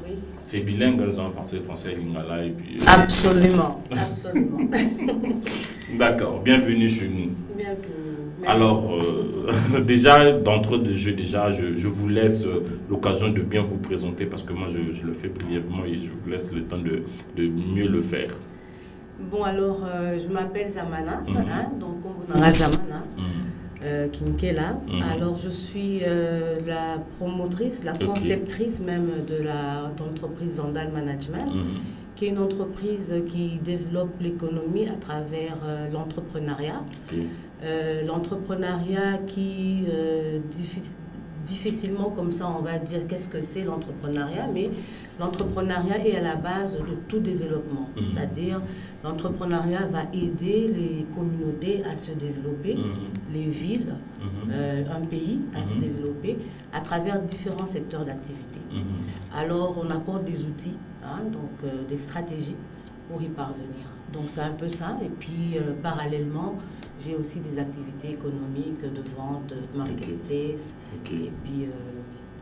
oui. C'est bilingue, nous allons penser français, lingala et puis... Absolument, absolument. D'accord, bienvenue chez nous. Bienvenue. Merci. Alors, déjà, d'entrée de jeu, je vous laisse l'occasion de bien vous présenter parce que moi, je le fais brièvement et je vous laisse le temps de mieux le faire. Bon, alors, je m'appelle Zamana, donc on a Zamana. Kinkela. Alors, je suis la promotrice, la conceptrice même de l'entreprise Zandal Management, qui est une entreprise qui développe l'économie à travers l'entrepreneuriat. L'entrepreneuriat qui, difficilement comme ça, on va dire qu'est-ce que c'est l'entrepreneuriat, mais l'entrepreneuriat est à la base de tout développement. C'est-à-dire, l'entrepreneuriat va aider les communautés à se développer, les villes, un pays à se développer à travers différents secteurs d'activité. Alors, on apporte des outils, donc des stratégies pour y parvenir. Donc, c'est un peu ça. Et puis, parallèlement, j'ai aussi des activités économiques de vente, marketplace, et puis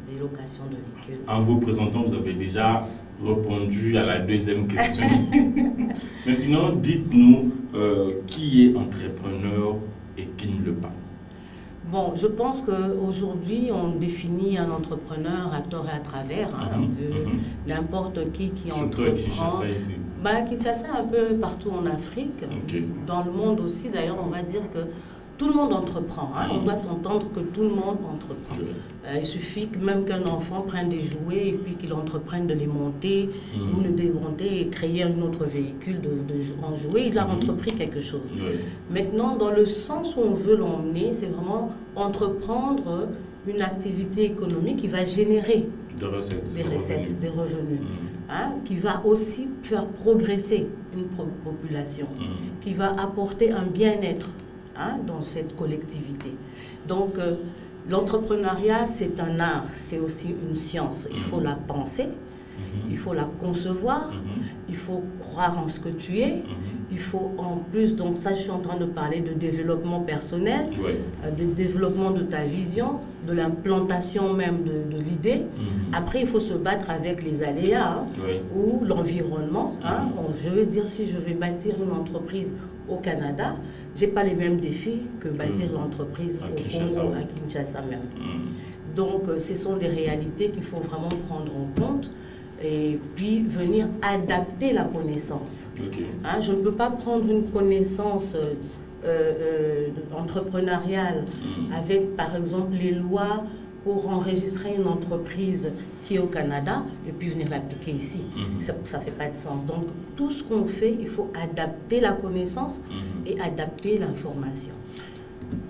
des locations de véhicules. En vous présentant, vous avez déjà répondu à la deuxième question. Mais sinon, dites-nous qui est entrepreneur et qui ne l'est pas. Bon, je pense qu'aujourd'hui, on définit un entrepreneur à tort et à travers, un peu n'importe qui entreprend. Kinshasa ici. Kinshasa, un peu partout en Afrique, dans le monde aussi, d'ailleurs, on va dire que tout le monde entreprend. On doit s'entendre que tout le monde entreprend. Il suffit que même qu'un enfant prenne des jouets et puis qu'il entreprenne de les monter ou le démonter et créer un autre véhicule en jouet. Il a entrepris quelque chose. Maintenant, dans le sens où on veut l'emmener, c'est vraiment entreprendre une activité économique qui va générer des recettes, des revenus, qui va aussi faire progresser une population, qui va apporter un bien-être dans cette collectivité. Donc, l'entrepreneuriat, c'est un art, c'est aussi une science. Il faut la penser, il faut la concevoir, il faut croire en ce que tu es, il faut en plus, donc ça je suis en train de parler de développement personnel, de développement de ta vision, de l'implantation même de l'idée. Après, il faut se battre avec les aléas ou l'environnement. Je veux dire, si je vais bâtir une entreprise au Canada, je n'ai pas les mêmes défis que bâtir l'entreprise au Congo, à Kinshasa même. Donc, ce sont des réalités qu'il faut vraiment prendre en compte et puis venir adapter la connaissance. Je ne peux pas prendre une connaissance entrepreneuriale avec, par exemple, les lois pour enregistrer une entreprise qui est au Canada et puis venir l'appliquer ici. Ça ne fait pas de sens. Donc, tout ce qu'on fait, il faut adapter la connaissance et adapter l'information.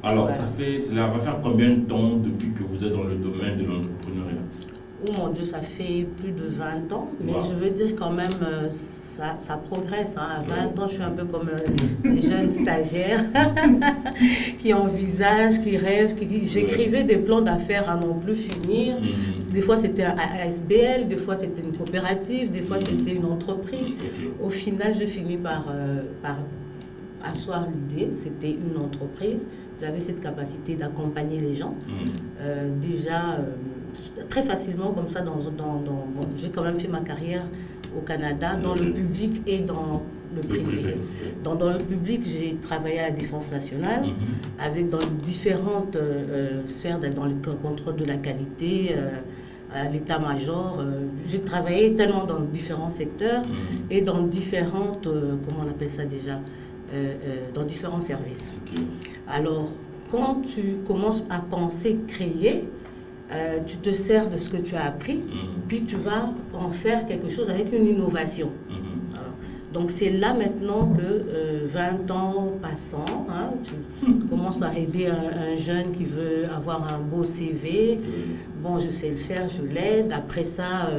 Alors, cela va faire combien de temps depuis que vous êtes dans le domaine de l'entrepreneuriat? Oh mon Dieu, ça fait plus de 20 ans, mais je veux dire quand même, ça progresse. À 20 ans, je suis un peu comme les jeunes stagiaires qui envisagent, qui rêvent. J'écrivais des plans d'affaires à non plus finir. Des fois, c'était un ASBL, des fois, c'était une coopérative, des fois, c'était une entreprise. Au final, je finis par asseoir l'idée. C'était une entreprise. J'avais cette capacité d'accompagner les gens. Déjà... très facilement comme ça, j'ai quand même fait ma carrière au Canada, dans le public et dans le privé. Dans le public, j'ai travaillé à la Défense nationale, avec dans différentes sphères, dans le contrôle de la qualité, à l'état-major. J'ai travaillé tellement dans différents secteurs et dans différentes, comment on appelle ça déjà, dans différents services. Alors, quand tu commences à penser, créer, tu te sers de ce que tu as appris, puis tu vas en faire quelque chose avec une innovation. Donc c'est là maintenant que 20 ans passant, tu commences par aider un jeune qui veut avoir un beau CV. Bon, je sais le faire, je l'aide. Après ça,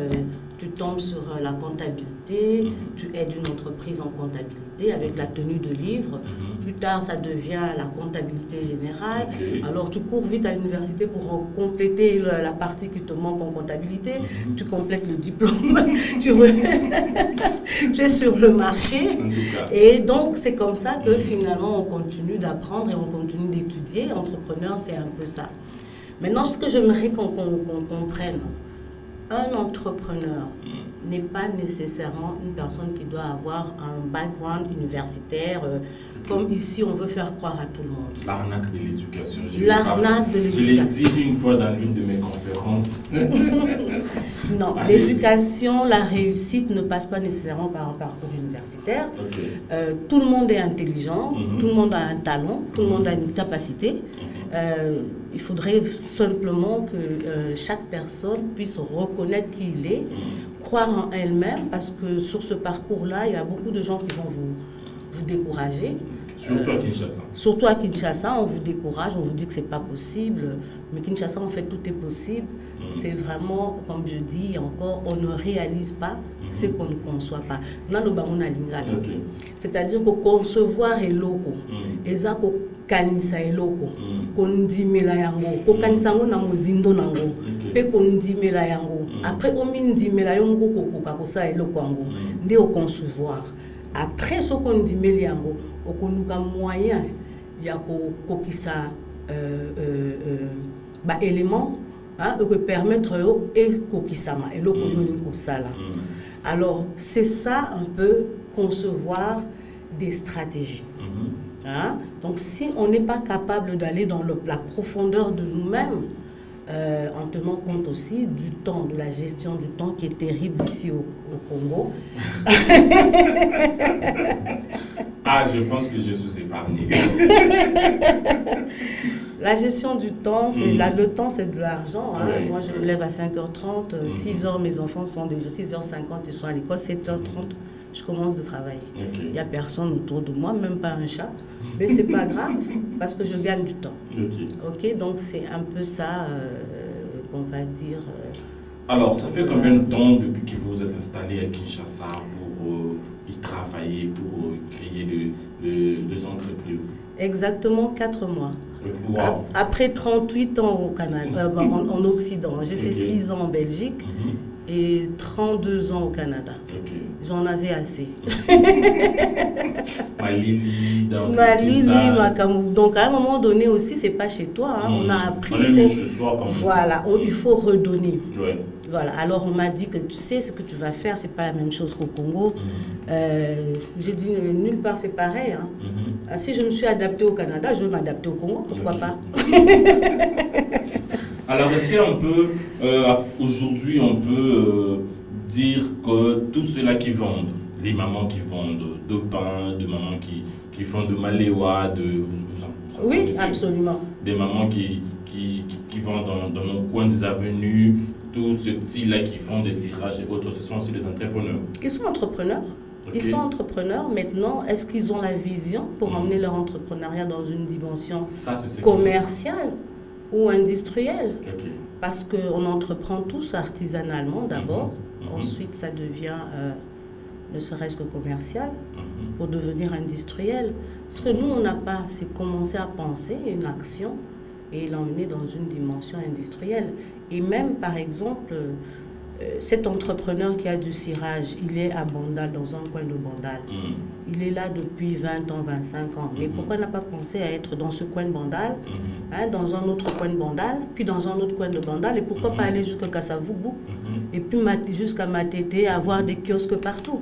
tu tombes sur la comptabilité, tu aides une entreprise en comptabilité avec la tenue de livres. Plus tard, ça devient la comptabilité générale. Alors, tu cours vite à l'université pour compléter la partie qui te manque en comptabilité. Tu complètes le diplôme, tu es sur le marché. Et donc, c'est comme ça que finalement, on continue d'apprendre et on continue d'étudier. Entrepreneur, c'est un peu ça. Maintenant, ce que j'aimerais qu'on comprenne, Un entrepreneur n'est pas nécessairement une personne qui doit avoir un background universitaire, comme ici on veut faire croire à tout le monde. L'arnaque de l'éducation. L'arnaque de l'éducation. Je l'ai dit une fois dans l'une de mes conférences. Non, l'éducation, la réussite ne passe pas nécessairement par un parcours universitaire. Tout le monde est intelligent, tout le monde a un talent, tout le monde a une capacité. Il faudrait simplement que chaque personne puisse reconnaître qui il est, croire en elle-même, parce que sur ce parcours-là, il y a beaucoup de gens qui vont vous décourager. Surtout à Kinshasa. Surtout à Kinshasa, on vous décourage, on vous dit que ce n'est pas possible. Mais Kinshasa, en fait, tout est possible. C'est vraiment, comme je dis encore, on ne réalise pas ce qu'on ne conçoit pas. C'est-à-dire que concevoir est loco. Et ça, qu'on kanisa est loco. Qu'on dit mela yango. Qu'on kanisa yango na mozindo nango. Et qu'on dit mela yango. Après, on dit mela yango ko ça est loco yango. Ndé au concevoir. Après ce qu'on dit meliango, on a moyen il y a kokisa éléments de permettre et kokisama et sala. Alors c'est ça un peu concevoir des stratégies. Donc si on n'est pas capable d'aller dans la profondeur de nous-mêmes, en tenant compte aussi du temps, de la gestion du temps qui est terrible ici au Congo. Je pense que je suis épargné. La gestion du temps, le temps c'est de l'argent. Moi je me lève à 5h30, 6h mes enfants sont déjà 6h50, ils sont à l'école, 7h30. Je commence de travailler. Il n'y a personne autour de moi, même pas un chat. Mais ce n'est pas grave, parce que je gagne du temps. Donc c'est un peu ça qu'on va dire. Alors, ça fait combien de temps depuis que vous êtes installé à Kinshasa pour y travailler, pour créer des entreprises? Exactement 4 mois. Wow. Après 38 ans au Canada, en Occident. J'ai fait 6 ans en Belgique. Et 32 ans au Canada. J'en avais assez. Malili, Makamou. Donc à un moment donné aussi, c'est pas chez toi. On a appris. Il faut redonner. Voilà. Alors on m'a dit que tu sais ce que tu vas faire, c'est pas la même chose qu'au Congo. J'ai dit nulle part c'est pareil. Si je me suis adaptée au Canada, je vais m'adapter au Congo. Pourquoi pas? Alors, est-ce qu'on peut, aujourd'hui, on peut dire que tous ceux-là qui vendent, des mamans qui vendent de pain, des mamans qui font de maléwa, oui, absolument. Des mamans qui vont dans nos coins des avenues, tous ces petits-là qui font des cirages et autres, ce sont aussi des entrepreneurs. Ils sont entrepreneurs. Ils sont entrepreneurs. Maintenant, est-ce qu'ils ont la vision pour emmener leur entrepreneuriat dans une dimension commerciale ou industriel, parce qu'on entreprend tous artisanalement d'abord, ensuite ça devient ne serait-ce que commercial, pour devenir industriel. Ce que nous on n'a pas, c'est commencer à penser une action et l'emmener dans une dimension industrielle. Et même par exemple, cet entrepreneur qui a du cirage, il est à Bandal, dans un coin de Bandal. Il est là depuis 20 ans, 25 ans. Mais pourquoi n'a pas pensé à être dans ce coin de Bandal, dans un autre coin de Bandal, puis dans un autre coin de Bandal, et pourquoi pas aller jusqu'à Kassavubu, et puis jusqu'à Matete, avoir des kiosques partout.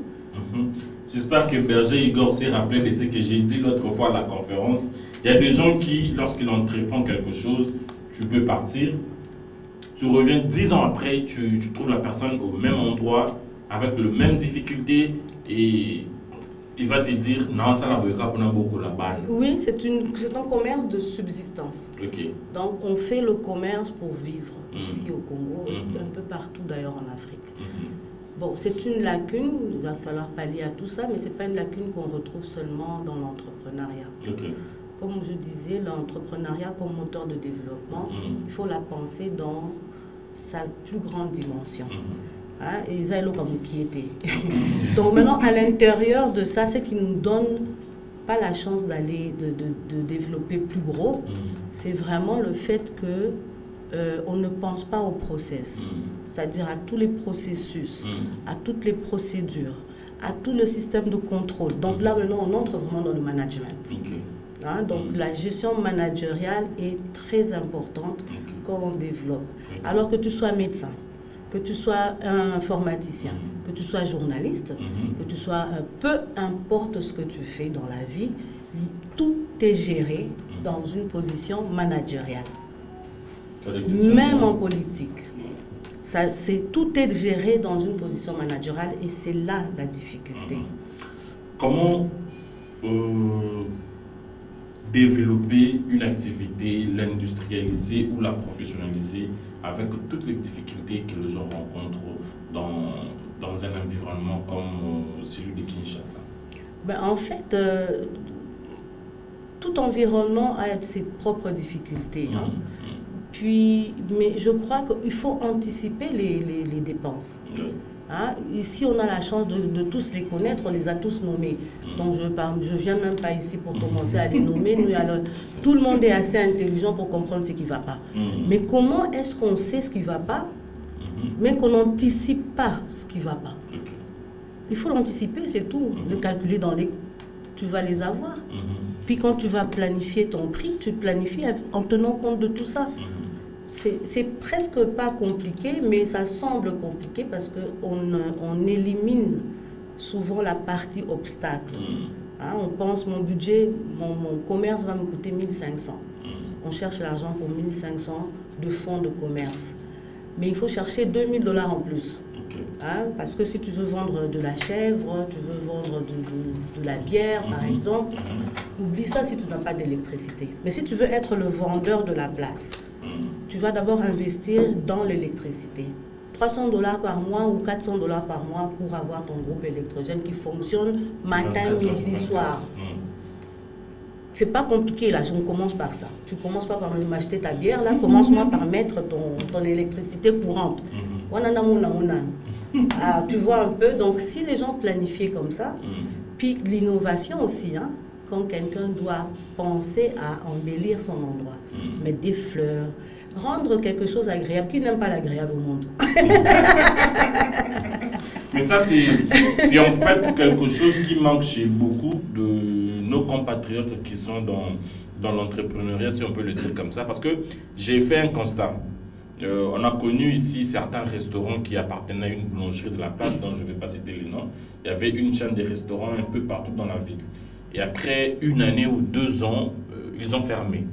J'espère que Berger Igor s'est rappelé de ce que j'ai dit l'autre fois à la conférence. Il y a des gens qui, lorsqu'ils entreprennent quelque chose, tu peux partir. Tu reviens 10 ans après, tu trouves la personne au même endroit, avec les mêmes difficultés, et il va te dire, non, ça n'a pas beaucoup la balle. Oui, c'est un commerce de subsistance. Donc, on fait le commerce pour vivre ici au Congo, un peu partout d'ailleurs en Afrique. Bon, c'est une lacune, il va falloir pallier à tout ça, mais ce n'est pas une lacune qu'on retrouve seulement dans l'entrepreneuriat. Comme je disais, l'entrepreneuriat comme moteur de développement, il faut la penser dans sa plus grande dimension. Et ça, comme qui était. Donc maintenant, à l'intérieur de ça, ce qui ne nous donne pas la chance d'aller, de développer plus gros, c'est vraiment le fait que on ne pense pas au process, c'est-à-dire à tous les processus, à toutes les procédures, à tout le système de contrôle. Donc là, maintenant, on entre vraiment dans le management. Donc la gestion managériale est très importante quand on développe. Alors que tu sois médecin, que tu sois un informaticien, que tu sois journaliste, que tu sois... peu importe ce que tu fais dans la vie, tout est géré dans une position managériale. Même en politique. Tout est géré dans une position managériale et c'est là la difficulté. Comment développer une activité, l'industrialiser ou la professionnaliser avec toutes les difficultés que les gens rencontrent dans un environnement comme celui de Kinshasa? En fait, tout environnement a ses propres difficultés. Puis, mais je crois qu'il faut anticiper les dépenses. Ici, on a la chance de tous les connaître, on les a tous nommés. Donc, je ne viens même pas ici pour commencer à les nommer. Tout le monde est assez intelligent pour comprendre ce qui ne va pas. Mais comment est-ce qu'on sait ce qui ne va pas, mais qu'on n'anticipe pas ce qui ne va pas? Il faut l'anticiper, c'est tout. Le calculer dans les... Tu vas les avoir. Puis quand tu vas planifier ton prix, tu planifies en tenant compte de tout ça. C'est presque pas compliqué, mais ça semble compliqué parce qu'on élimine souvent la partie obstacle. On pense, mon budget, mon commerce va me coûter 1500. On cherche l'argent pour 1500 de fonds de commerce. Mais il faut chercher $2000 en plus. Parce que si tu veux vendre de la chèvre, tu veux vendre de la bière, par exemple, oublie ça si tu n'as pas d'électricité. Mais si tu veux être le vendeur de la place, tu vas d'abord investir dans l'électricité. $300 par mois ou $400 par mois pour avoir ton groupe électrogène qui fonctionne matin, midi, soir. C'est pas compliqué là, on commence par ça. Tu commences pas par m'acheter ta bière là, commence-moi par mettre ton électricité courante. Tu vois un peu, donc si les gens planifiaient comme ça, puis l'innovation aussi, quand quelqu'un doit penser à embellir son endroit, mettre des fleurs, rendre quelque chose agréable. Qui n'aime pas l'agréable au monde? Mais ça, c'est en fait quelque chose qui manque chez beaucoup de nos compatriotes qui sont dans l'entrepreneuriat, si on peut le dire comme ça. Parce que j'ai fait un constat. On a connu ici certains restaurants qui appartenaient à une boulangerie de la place, dont je ne vais pas citer les noms. Il y avait une chaîne de restaurants un peu partout dans la ville. Et après 1 année ou 2 ans, ils ont fermé.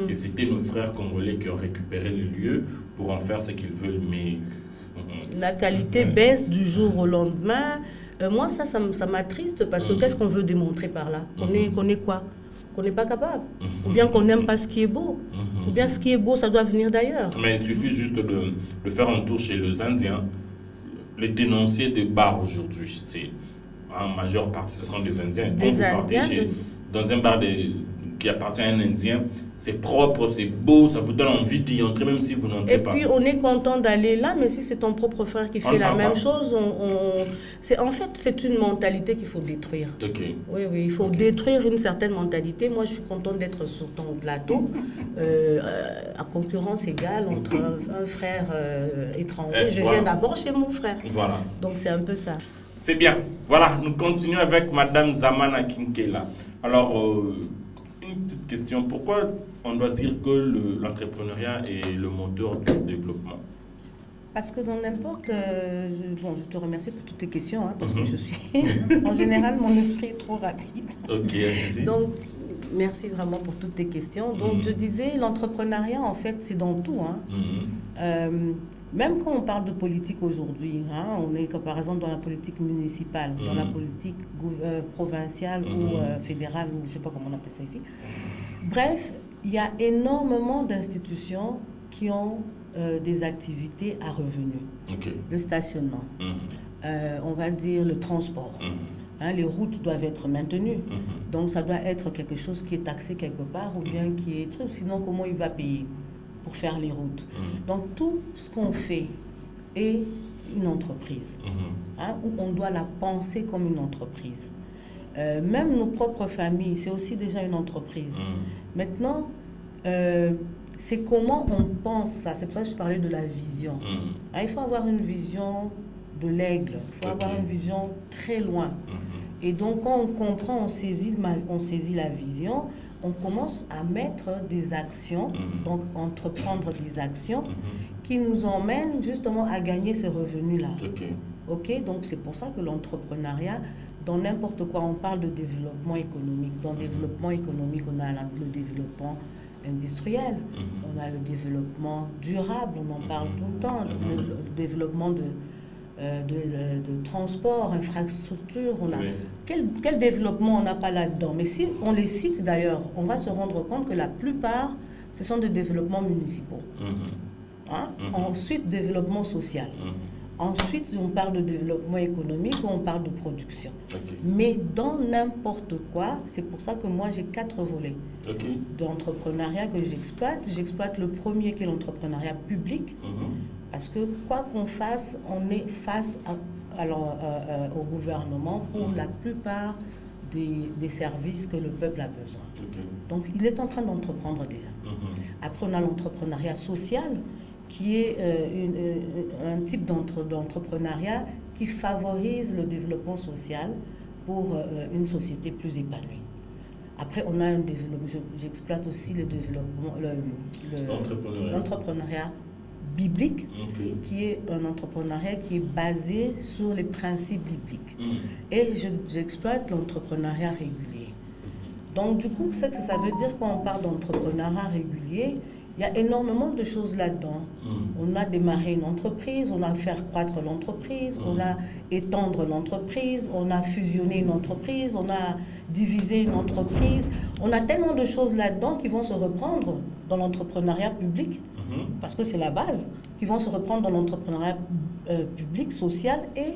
Et c'était nos frères congolais qui ont récupéré le lieu pour en faire ce qu'ils veulent. Mais la qualité baisse du jour au lendemain. Moi, ça m'attriste parce que qu'est-ce qu'on veut démontrer par là? Qu'on est quoi? Qu'on n'est pas capable? Ou bien qu'on n'aime pas ce qui est beau? Ou bien ce qui est beau, ça doit venir d'ailleurs? Mais il suffit juste de faire un tour chez les Indiens. Les dénonciers des bars aujourd'hui, c'est en majeure partie, ce sont des Indiens. Quand vous partez dans un bar qui appartient à un Indien, c'est propre, c'est beau, ça vous donne envie d'y entrer même si vous n'entrez pas. Et puis on est content d'aller là, mais si c'est ton propre frère qui fait la même chose, en fait c'est une mentalité qu'il faut détruire. Oui, il faut détruire une certaine mentalité. Moi je suis contente d'être sur ton plateau, à concurrence égale entre un frère étranger. Je viens d'abord chez mon frère. Voilà. Donc c'est un peu ça. C'est bien. Voilà, nous continuons avec Madame Zamana Kinkela. Alors, une petite question. Pourquoi on doit dire que l'entrepreneuriat est le moteur du développement? Parce que dans n'importe... je te remercie pour toutes tes questions, parce que je suis... en général, mon esprit est trop rapide. Donc, merci vraiment pour toutes tes questions. Donc, je disais, l'entrepreneuriat, en fait, c'est dans tout. Même quand on parle de politique aujourd'hui, on est par exemple dans la politique municipale, dans la politique provinciale ou fédérale, ou je ne sais pas comment on appelle ça ici. Bref, il y a énormément d'institutions qui ont des activités à revenus. Le stationnement, on va dire le transport. Les routes doivent être maintenues. Donc ça doit être quelque chose qui est taxé quelque part ou bien qui est... Sinon, comment il va payer pour faire les routes? Donc tout ce qu'on fait est une entreprise, où on doit la penser comme une entreprise. Même nos propres familles, c'est aussi déjà une entreprise. Maintenant, c'est comment on pense ça. C'est pour ça que je parlais de la vision. Il faut avoir une vision de l'aigle. Il faut avoir une vision très loin. Et donc, quand on comprend, on saisit la vision, on commence à mettre des actions, donc entreprendre des actions qui nous emmène justement à gagner ces revenus-là. Ok. Donc c'est pour ça que l'entrepreneuriat, dans n'importe quoi, on parle de développement économique. Dans le développement économique, on a le développement industriel, on a le développement durable, on en parle tout le temps, le développement de transport, infrastructure, on a quel développement on n'a pas là-dedans. Mais si on les cite d'ailleurs, on va se rendre compte que la plupart, ce sont des développements municipaux. Ensuite, développement social. Ensuite, on parle de développement économique ou on parle de production. Mais dans n'importe quoi, c'est pour ça que moi j'ai 4 volets d'entrepreneuriat que j'exploite. J'exploite le premier qui est l'entrepreneuriat public. Parce que quoi qu'on fasse, on est face au gouvernement pour la plupart des services que le peuple a besoin. Donc il est en train d'entreprendre déjà. Après, on a l'entrepreneuriat social, qui est un type d'entrepreneuriat qui favorise le développement social pour une société plus épanouie. Après, on a un développement, j'exploite aussi le développement, l'entrepreneuriat biblique, qui est un entrepreneuriat qui est basé sur les principes bibliques. Et j'exploite l'entrepreneuriat régulier. Donc, du coup, c'est que ça veut dire quand on parle d'entrepreneuriat régulier, il y a énormément de choses là-dedans. On a démarré une entreprise, on a fait croître l'entreprise, on a étendre l'entreprise, on a fusionné une entreprise, on a divisé une entreprise. On a tellement de choses là-dedans qui vont se reprendre dans l'entrepreneuriat public, parce que c'est la base, qui vont se reprendre dans l'entrepreneuriat public, social et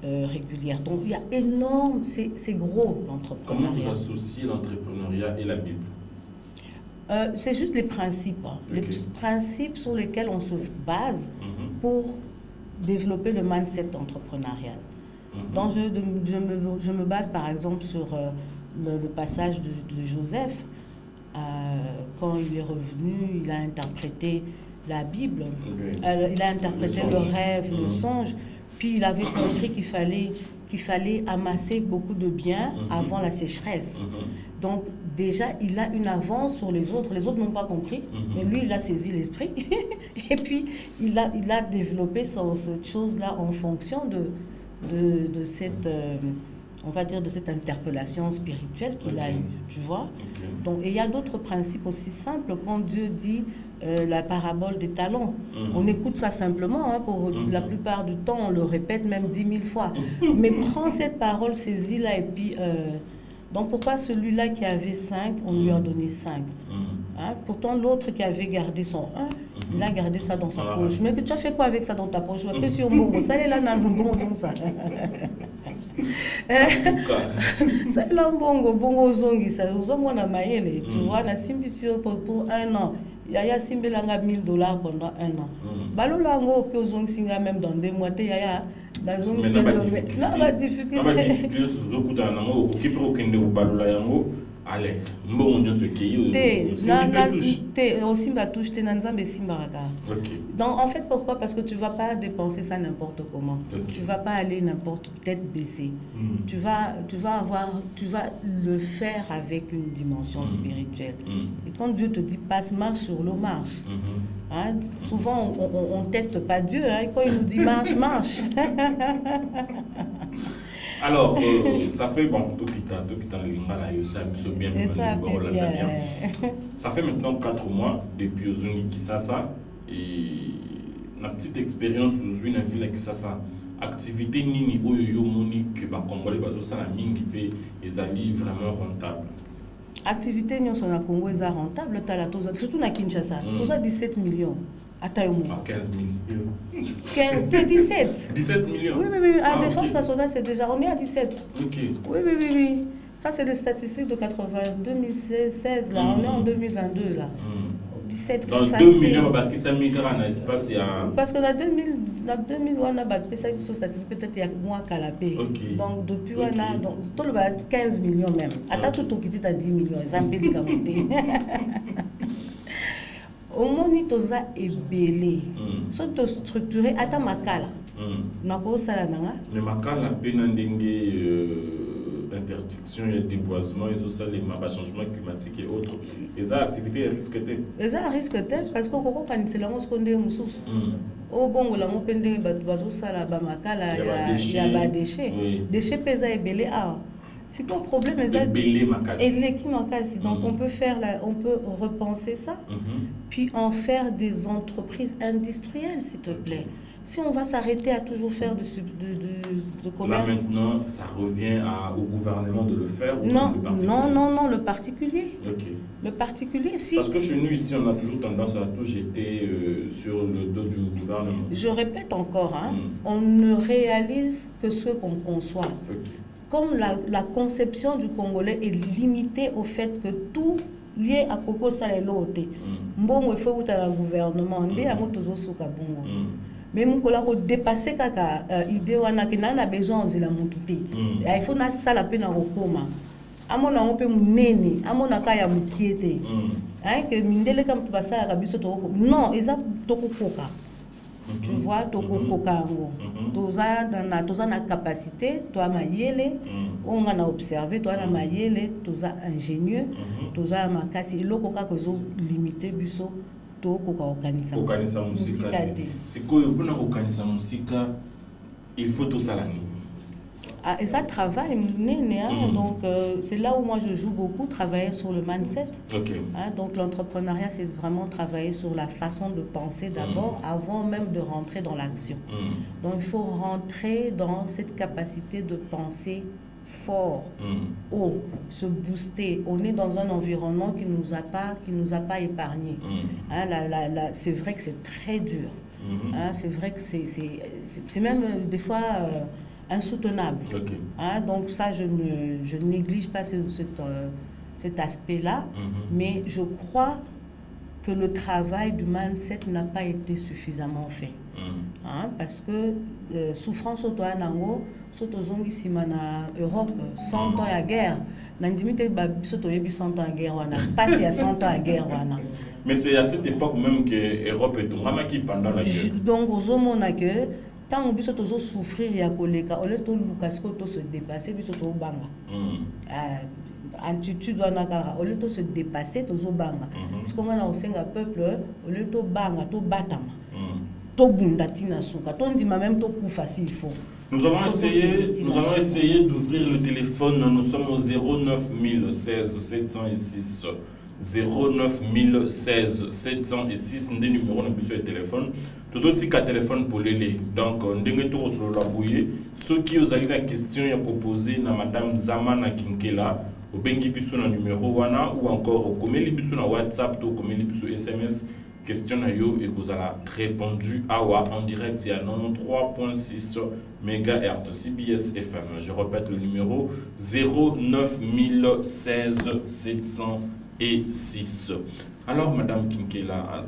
régulière. Donc il y a énorme, c'est gros l'entrepreneuriat. Comment vous associez l'entrepreneuriat et la Bible? C'est juste les principes. Les principes sur lesquels on se base pour développer le mindset entrepreneurial. Donc je me base par exemple sur le passage de Joseph. Quand il est revenu, il a interprété la Bible, il a interprété le rêve, le songe, puis il avait compris qu'il fallait amasser beaucoup de biens avant la sécheresse. Donc déjà, il a une avance sur les autres. Les autres n'ont pas compris, mais lui, il a saisi l'esprit. Et puis, il a développé cette chose-là en fonction de cette, on va dire, de cette interpellation spirituelle qu'il a eue, tu vois. Donc, et il y a d'autres principes aussi simples quand Dieu dit la parabole des talents. On écoute ça simplement, pour la plupart du temps, on le répète même 10 000 fois. Mais prends cette parole, saisis-la et puis... donc pourquoi celui-là qui avait 5, on lui a donné 5 pourtant l'autre qui avait gardé son 1, il a gardé ça dans sa poche. Mais tu as fait quoi avec ça dans ta poche? Ça est là dans le bon ça. Ça est là bongo zongi ça. Vous avez mon maïle, tu vois, na simbisio pour 1 an. Yaya simbelanga $1000 pendant 1 an. Balola ngo pe zongi singa même dans 2 mois te yaya. Dans une difficulté. Allez, bon Dieu ce qui donc en fait pourquoi? Parce que tu vas pas dépenser ça n'importe comment. Tu vas pas aller n'importe tête baissée. Tu vas le faire avec une dimension spirituelle. Et quand Dieu te dit passe, marche sur l'eau, marche. Souvent on teste pas Dieu, quand il nous dit marche, marche. Alors, ça fait ça fait maintenant 4 mois depuis Ozongi Kisasa et la petite expérience aux une ville à Kisasa. Activité nini oyo moni que ba Congolais bazo sala mingi pe ezali vraiment rentable. Activité nyo sona Congo eza rentable surtout na Kinshasa. Toza 17 millions. À 15 millions. 17. 17 millions. Oui. À Défense nationale, c'est déjà. On est à 17. Oui. Ça, c'est les statistiques de 2016. Là. On est en 2022. Là. 17 dans 2 millions, parce que dans 2000, on a peut-être il y a moins qu'à la paix. Donc, depuis, on a tout le 15 millions même. Attends, tout qui dit à 10 millions. Ça me fait monter. Au moni toza ebele so to structuré ata makala nako sala nanga mais makala pena ndenge l'interdiction, il y a le déboisement, il y a aussi les changements climatiques et autres. Et ça, l'activité est risquée. Et ça risque parce que quand c'est là, on se connaît au bon, là, on peut dire il y a des déchets. Déchets pèsent et belé. C'est quoi le problème? Donc on peut repenser ça, puis en faire des entreprises industrielles, s'il te plaît. Si on va s'arrêter à toujours faire de commerce... Là maintenant, ça revient au gouvernement de le faire ou non, le particulier? Non, le particulier. Okay. Le particulier, si... Parce que chez nous, ici, on a toujours tendance à tout jeter sur le dos du gouvernement. Je répète encore, on ne réalise que ce qu'on conçoit. Okay. Comme la conception du Congolais est limitée au fait que tout lié à Coco Salé-Loté, il faut que le gouvernement mais mon collègue dépasser kaka idée wana que n'a besoin de la montée il faut na sala pe na kokoma amona on peut munene amona kaya mukiete hein que mindele comme tu basala ka biso to non eza tokokoka tu vois tokokoka ngo toza na capacité toi mayele on a observé toi na mayele toza ingénieux toza makasi loko ka ko limiter biso il faut tout ça. Et ça travaille, donc c'est là où moi je joue beaucoup, travailler sur le mindset. Donc l'entrepreneuriat, c'est vraiment travailler sur la façon de penser d'abord, avant même de rentrer dans l'action. Donc il faut rentrer dans cette capacité de penser fort, haut, se booster. On est dans un environnement qui nous a pas épargné. C'est vrai que c'est très dur. C'est vrai que c'est même des fois insoutenable. Donc ça, je ne néglige pas cet aspect-là, mais je crois que le travail du mindset n'a pas été suffisamment fait. Parce que souffrance au toit nango, surtout ici en Europe, 100 ans à guerre. N'indimité surtout 100 ans à guerre, pas s'il y a 100 ans à guerre. Mais c'est à cette époque même que l'Europe est tombée pendant la guerre. Donc aux hommes on a que tant on biso tozo souffrir ya koleka, on est tout lucasco to se dépasser biso to banga. Attitude wana kara, on est tout se dépasser tozo banga. Parce qu'on a au senga peuple, on est tout banga to batama. Même s'il faut. Nous allons essayer d'ouvrir le téléphone. Nous sommes au 09 016 706 09 016 706. Nous numéro de téléphone. Tout autre téléphone pour les. Donc, nous sur la bouillée. Ceux qui ont la question à poser à Madame Zamana Kinkela, au bengi biso na numéro wana ou encore au komeli biso na WhatsApp ou komeli biso SMS. Question à yo et vous avez répondu en direct il y a 93.6 MHz CBS FM. Je répète le numéro 09 016 706. Alors Madame Kinkela,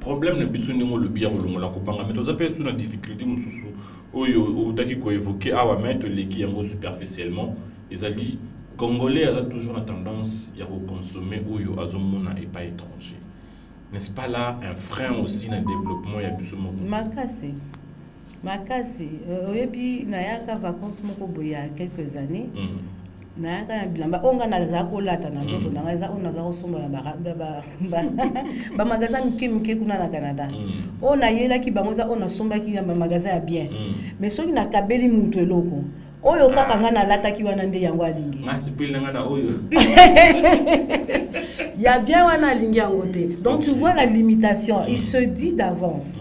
problème ne biso ningo le biya bolongo la kobanga mais toza pe sur la difficulté mususu oyo otaki ko évoquer mettre les qui yango superficiellement ils a dit Congolais a toujours la tendance à consommer oyo azomona et pas étranger. N'est-ce pas là un frein aussi dans le développement ya biso moko? Makasi oyebi nayaka vacances moko boya quelques années. Nayaka na bilamba onga na zako lata na nzoto na ngaza ona zako somba ba magasin mke kuna na Canada. Ona yela ki bango za ona somba ki ba magasin ya bien. Mais soki na kabeli mutu eloko oyo kaka nga na lata ki wana nde yango alingi. Masipeli nga na oyo. Il y a bien wana alingi yango te. Donc tu vois la limitation, il se dit d'avance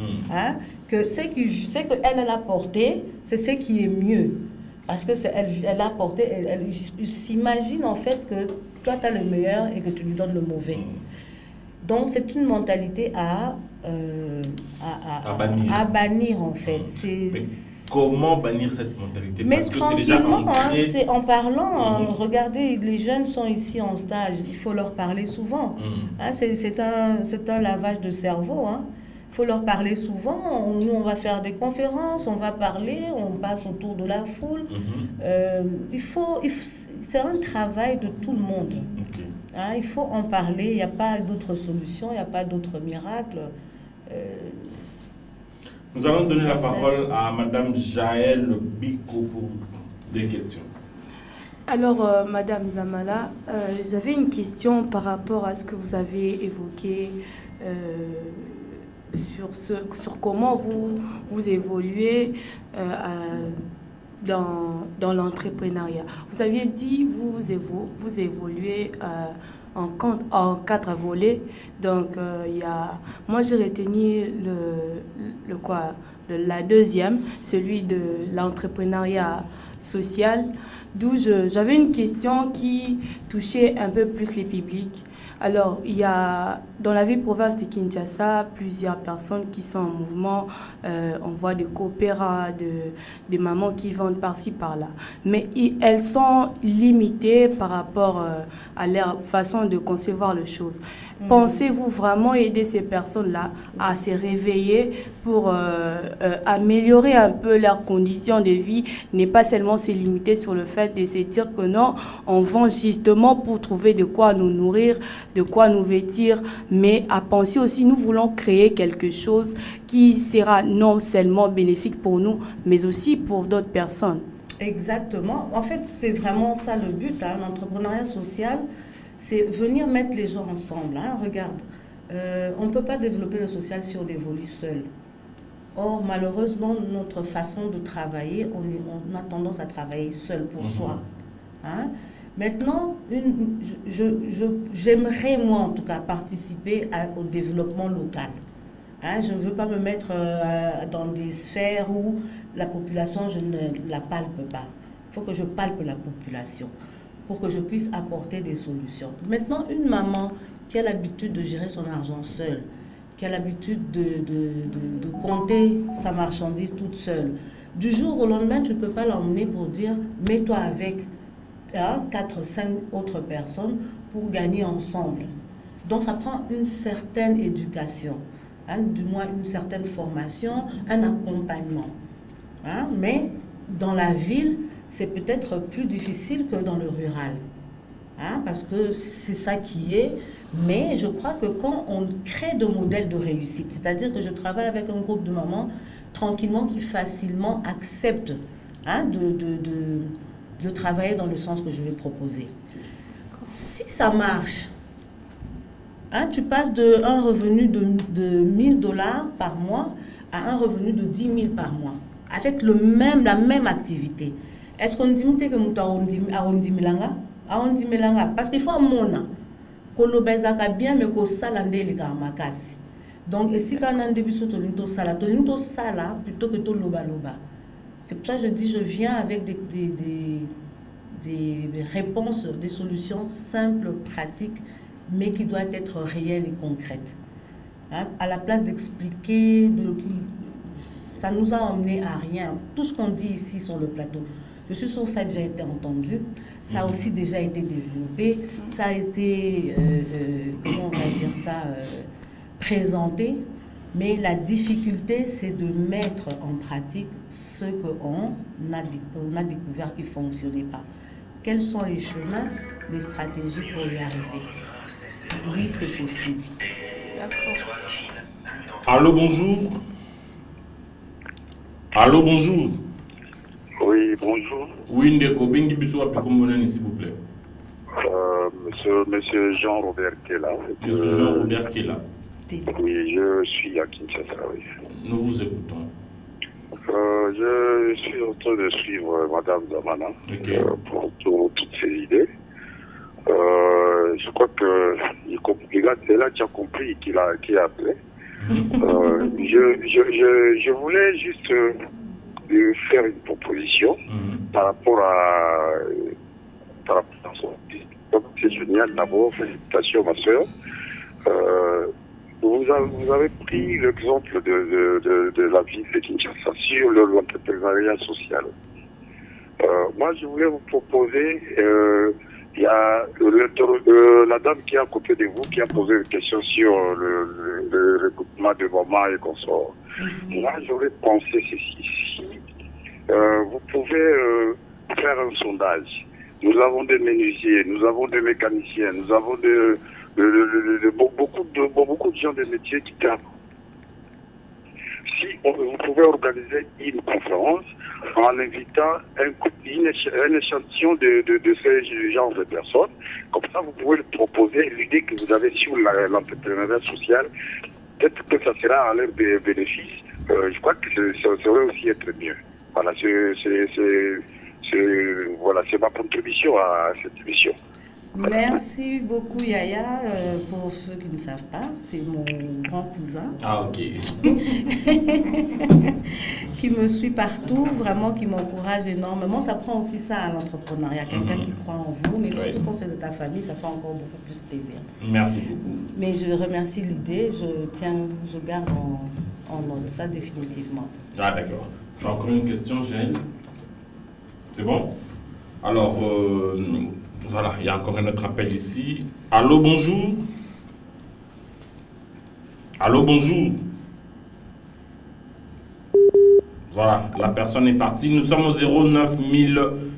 que ce qu'elle a porté, c'est ce qui est mieux. Parce que elle a porté, elle s'imagine en fait que toi tu as le meilleur et que tu lui donnes le mauvais. Donc c'est une mentalité à bannir en fait. Comment bannir cette mentalité? Mais parce que c'est déjà ancré. C'est en parlant. Regardez, les jeunes sont ici en stage. Il faut leur parler souvent. C'est un lavage de cerveau. Il faut leur parler souvent. Nous, on va faire des conférences, on va parler, on passe autour de la foule. C'est un travail de tout le monde. Il faut en parler. Il n'y a pas d'autre solution, il n'y a pas d'autre miracle. Nous allons donner la parole à Madame Jaël Biko pour des questions. Alors, Madame Zamala, j'avais une question par rapport à ce que vous avez évoqué sur comment vous évoluez dans l'entrepreneuriat. Vous aviez dit vous évoluez en 4 volets. Donc, moi, j'ai retenu la deuxième, celui de l'entrepreneuriat social, d'où j'avais une question qui touchait un peu plus les publics. Alors, il y a dans la ville province de Kinshasa plusieurs personnes qui sont en mouvement. On voit des coopérats, des mamans qui vendent par-ci, par-là. Mais elles sont limitées par rapport à leur façon de concevoir les choses. Pensez-vous vraiment aider ces personnes-là à se réveiller pour améliorer un peu leurs conditions de vie, n'est pas seulement se limiter sur le fait de se dire que non, on vend justement pour trouver de quoi nous nourrir, de quoi nous vêtir, mais à penser aussi, nous voulons créer quelque chose qui sera non seulement bénéfique pour nous, mais aussi pour d'autres personnes. Exactement. En fait, c'est vraiment ça le but, l'entrepreneuriat social. C'est venir mettre les gens ensemble. Regarde, on ne peut pas développer le social si on évolue seul. Or, malheureusement, notre façon de travailler, on a tendance à travailler seul pour soi. Maintenant, j'aimerais, moi en tout cas, participer au développement local. Je ne veux pas me mettre dans des sphères où la population, je ne la palpe pas. Il faut que je palpe la population pour que je puisse apporter des solutions. Maintenant, une maman qui a l'habitude de gérer son argent seule, qui a l'habitude de compter sa marchandise toute seule, du jour au lendemain, tu ne peux pas l'emmener pour dire « mets-toi avec 4, 5 autres personnes pour gagner ensemble ». Donc, ça prend une certaine éducation, du moins une certaine formation, un accompagnement. Mais dans la ville, c'est peut-être plus difficile que dans le rural. Parce que c'est ça qui est. Mais je crois que quand on crée de modèles de réussite, c'est-à-dire que je travaille avec un groupe de mamans tranquillement qui facilement acceptent de travailler dans le sens que je vais proposer. Si ça marche, tu passes d'un revenu de $1000 par mois à un revenu de 10 000 par mois, avec la même activité. Est-ce qu'on dit que nous avons parce qu'il faut un monde que bien mais que ça les makasi. Donc ici quand on a un début sur tolinto sala plutôt que to loba. C'est pour ça que je dis je viens avec des réponses, des solutions simples, pratiques, mais qui doivent être réelles et concrètes. À la place d'expliquer, ça nous a emmené à rien. Tout ce qu'on dit ici sur le plateau, je suis sûre que ça a déjà été entendu, ça a aussi déjà été développé, ça a été, comment on va dire ça, présenté. Mais la difficulté, c'est de mettre en pratique ce qu'on a découvert qui ne fonctionnait pas. Quels sont les chemins, les stratégies pour y arriver? Oui, c'est possible. D'accord. Allô, bonjour. Allô, bonjour. Oui, bonjour. Oui, Ndeko, Bengi Bissou Apikombonani, s'il vous plaît. Monsieur Jean-Robert Kela. Monsieur Jean-Robert Kela. Oui, je suis à Kinshasa, oui. Nous vous écoutons. Je suis en train de suivre Madame Zamala pour toutes ses idées. Je crois que c'est là qu'il a compris qui a appelé. Je voulais juste faire une proposition par rapport à son fils. C'est génial, d'abord, félicitations ma soeur. Vous avez pris l'exemple de la ville de Kinshasa sur l'entrepreneuriat social. Moi, je voulais vous proposer, il y a la dame qui est à côté de vous qui a posé une question sur le regroupement de mamans et consorts. Moi, j'aurais pensé ceci. Si vous pouvez faire un sondage. Nous avons des menuisiers, nous avons des mécaniciens, nous avons beaucoup de gens de métiers qui tapent. Si vous pouvez organiser une conférence en invitant un échantillon de ce genre de personnes. Comme ça, vous pouvez proposer l'idée que vous avez sur l'entrepreneuriat social. Peut-être que ça sera à leur bénéfice. Je crois que ça aurait aussi être mieux. Voilà, c'est ma contribution à cette émission. Merci beaucoup Yaya. Pour ceux qui ne savent pas, c'est mon grand cousin. Ah ok. Qui me suit partout, vraiment qui m'encourage énormément. Ça prend aussi ça à l'entrepreneuriat, quelqu'un qui croit en vous, mais surtout quand c'est de ta famille, ça fait encore beaucoup plus plaisir. Merci beaucoup. Mais je remercie l'idée, je garde en note ça définitivement. Ah d'accord. Tu as encore une question, Jaël? C'est bon? Alors, voilà, il y a encore un autre appel ici. Allô, bonjour. Allô, bonjour. Voilà, la personne est partie. Nous sommes au 09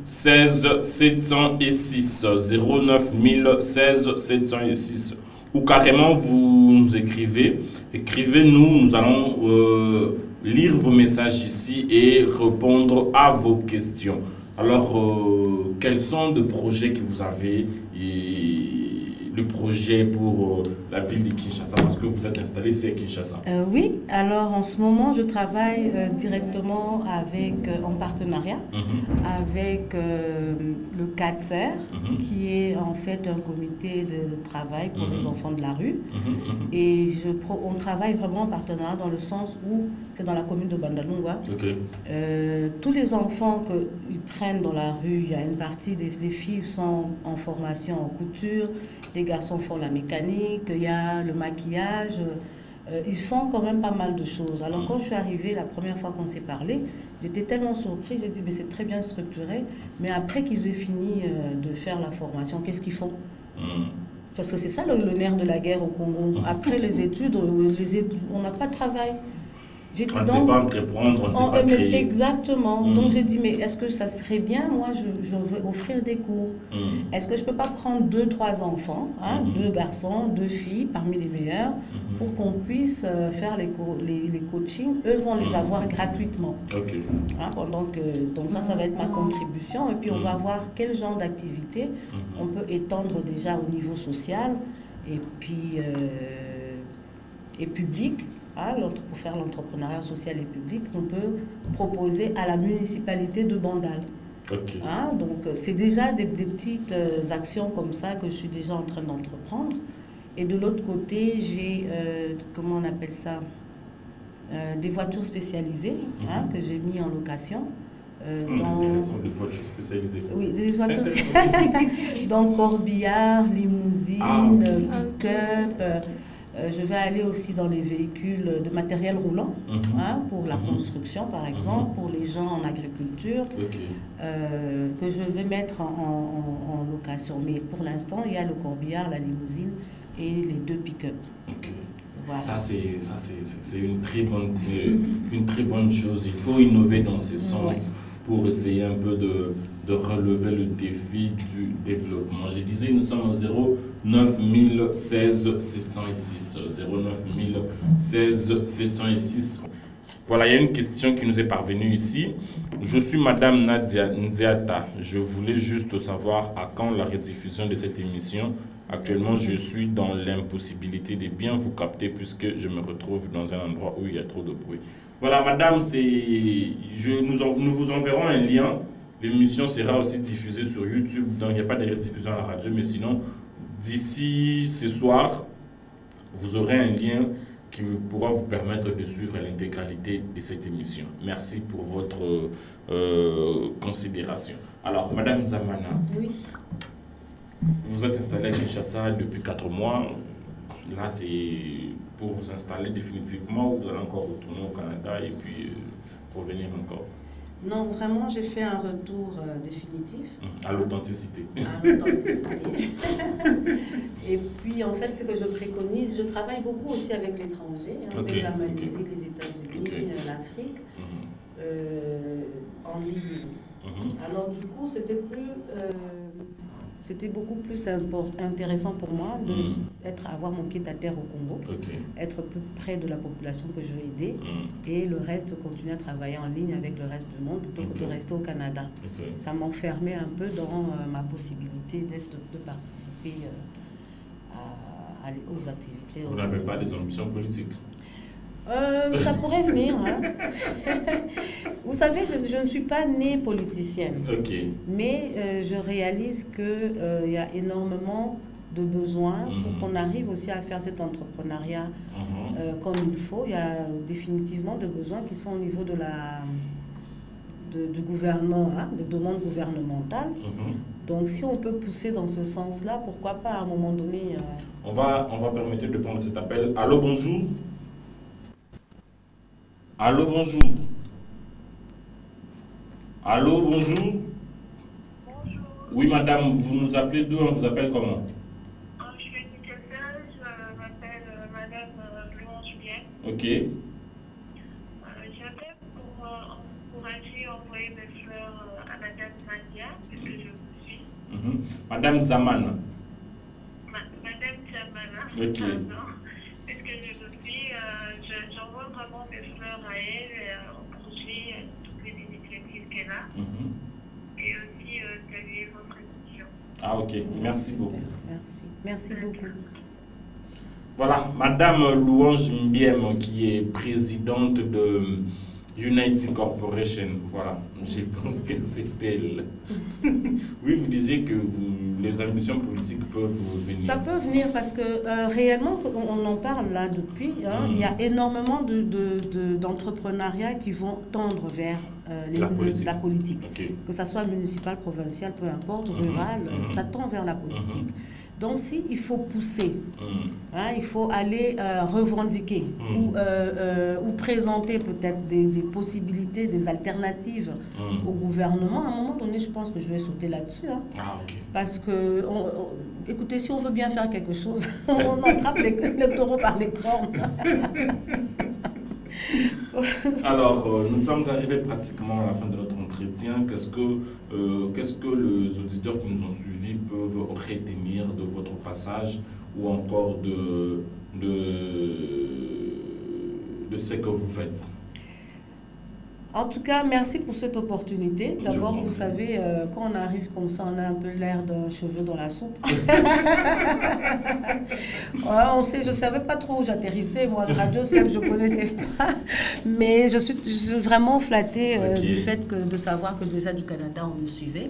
016 706. 09 016 706. Ou carrément, vous nous écrivez. Écrivez-nous, nous allons lire vos messages ici et répondre à vos questions. Alors, quels sont les projets que vous avez et le projet pour la ville de Kinshasa, parce que vous êtes installé ici à Kinshasa? Oui, alors en ce moment, je travaille directement en partenariat avec le CADSER, qui est en fait un comité de travail pour les enfants de la rue. Et on travaille vraiment en partenariat dans le sens où c'est dans la commune de Bandalungwa. Tous les enfants qu'ils prennent dans la rue, il y a une partie des filles sont en formation en couture, les garçons font la mécanique, il y a le maquillage, ils font quand même pas mal de choses. Alors quand je suis arrivée, la première fois qu'on s'est parlé, j'étais tellement surprise, j'ai dit mais c'est très bien structuré, mais après qu'ils aient fini de faire la formation, qu'est-ce qu'ils font? Parce que c'est ça le nerf de la guerre au Congo. Après les études, on n'a pas de travail. On ne sait pas entreprendre, on ne sait pas créer. Exactement. Donc j'ai dit, mais est-ce que ça serait bien, moi je veux offrir des cours. Est-ce que je ne peux pas prendre 2-3 enfants, 2 garçons, 2 filles, parmi les meilleurs, pour qu'on puisse faire les coachings. Eux vont les avoir gratuitement. Donc ça va être ma contribution. Et puis on va voir quel genre d'activité on peut étendre déjà au niveau social et puis public. Pour faire l'entrepreneuriat social et public, on peut proposer à la municipalité de Bandal. Donc, c'est déjà des petites actions comme ça que je suis déjà en train d'entreprendre. Et de l'autre côté, j'ai, comment on appelle ça, des voitures spécialisées que j'ai mis en location. Des voitures spécialisées. Oui, des voitures spécialisées. Donc, corbillard, limousine, pick-up. Je vais aller aussi dans les véhicules de matériel roulant, pour la construction par exemple, pour les gens en agriculture, que je vais mettre en location. Mais pour l'instant, il y a le corbillard, la limousine et les 2 pick-up. Voilà. Ça, c'est une très bonne chose. Il faut innover dans ce sens pour essayer un peu de relever le défi du développement. Je disais, nous sommes au 09 016 706. 09 016 706. Voilà, il y a une question qui nous est parvenue ici. Je suis Madame Nadia Ndiata. Je voulais juste savoir à quand la rediffusion de cette émission. Actuellement, je suis dans l'impossibilité de bien vous capter puisque je me retrouve dans un endroit où il y a trop de bruit. Voilà, madame, nous vous enverrons un lien. L'émission sera aussi diffusée sur YouTube, donc il n'y a pas de rediffusion à la radio, mais sinon, d'ici ce soir, vous aurez un lien qui pourra vous permettre de suivre l'intégralité de cette émission. Merci pour votre considération. Alors, madame Zamana, vous êtes installée à Kinshasa depuis 4 mois. Là, c'est pour vous installer définitivement, vous allez encore retourner au Canada et puis revenir encore? Non, vraiment, j'ai fait un retour définitif. À l'authenticité. À l'authenticité. Et puis, en fait, ce que je préconise, je travaille beaucoup aussi avec l'étranger, avec la Malaisie, les États-Unis, l'Afrique, en ligne. Alors, du coup, c'était plus c'était beaucoup plus intéressant pour moi avoir mon pied à terre au Congo, être plus près de la population que je veux aider, et le reste, continuer à travailler en ligne avec le reste du monde plutôt que de rester au Canada. Ça m'enfermait un peu dans ma possibilité de participer aux activités. Vous n'avez pas des ambitions politiques? Ça pourrait venir. Hein. Vous savez, je ne suis pas née politicienne. Mais je réalise qu'il y a énormément de besoins pour qu'on arrive aussi à faire cet entrepreneuriat comme il faut. Il y a définitivement des besoins qui sont au niveau du gouvernement, des demandes gouvernementales. Donc, si on peut pousser dans ce sens-là, pourquoi pas à un moment donné... On va permettre de prendre cet appel. Allô, bonjour. Allô, bonjour. Allô, bonjour. Bonjour. Oui, madame, vous nous appelez d'où? On vous appelle comment? Je suis Nicolas, je m'appelle madame Louange Bien. J'appelle pour encourager à envoyer mes fleurs à madame Nadia, puisque je vous suis. Madame Zaman. Madame Zamana. Ok. Pardon. Puisque je vous suis, j'envoie vraiment mes fleurs à elle, au projet, toutes les initiatives qu'elle a. Et aussi saluer votre émission. Ah, ok. Merci beaucoup. Merci beaucoup. Voilà, madame Louange Mbiem, qui est présidente de United Corporation. Voilà, je pense que c'est elle. Oui, vous disiez que les ambitions politiques peuvent venir. Ça peut venir parce que réellement, on en parle là depuis, il y a énormément d'entrepreneuriat qui vont tendre vers la politique. Que ce soit municipal, provincial, peu importe, rural, ça tend vers la politique. Donc, il faut pousser, il faut aller revendiquer ou présenter peut-être des possibilités, des alternatives au gouvernement. À un moment donné, je pense que je vais sauter là-dessus. Parce que, écoutez, si on veut bien faire quelque chose, on attrape les taureaux par les cornes. Alors, nous sommes arrivés pratiquement à la fin de notre entretien. Qu'est-ce que les auditeurs qui nous ont suivis peuvent retenir de votre passage ou encore de ce que vous faites? En tout cas, merci pour cette opportunité. D'abord, vous savez, quand on arrive comme ça, on a un peu l'air d'un cheveu dans la soupe. On sait, je ne savais pas trop où j'atterrissais. Moi, Radio Seb, je ne connaissais pas. Mais je suis vraiment flattée du fait de savoir que déjà du Canada, on me suivait.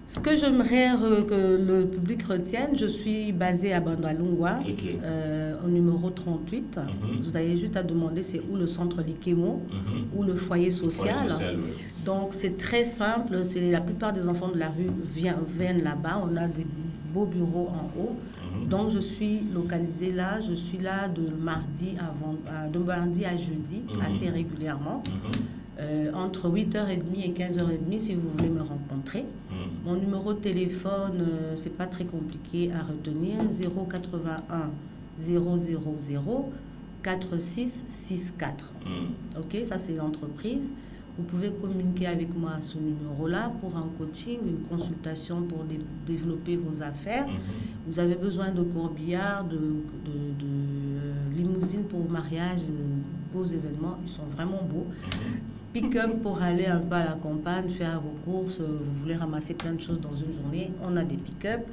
Ce que j'aimerais que le public retienne, je suis basée à Bandalungwa, au numéro 38. Vous avez juste à demander c'est où le centre Likemo, ou le foyer social. Donc c'est très simple, la plupart des enfants de la rue viennent là-bas. On a des beaux bureaux en haut. Donc je suis localisée là, je suis là de mardi à jeudi, assez régulièrement. Entre 8h30 et 15h30 si vous voulez me rencontrer. Mon numéro de téléphone, c'est pas très compliqué à retenir, 081 000 4664. Ok, ça c'est l'entreprise. Vous pouvez communiquer avec moi à ce numéro-là pour un coaching, une consultation pour développer vos affaires. Vous avez besoin de corbillards, de limousines pour mariage, beaux événements, ils sont vraiment beaux. Pick-up pour aller un peu à la campagne, faire vos courses, vous voulez ramasser plein de choses dans une journée, on a des pick-up.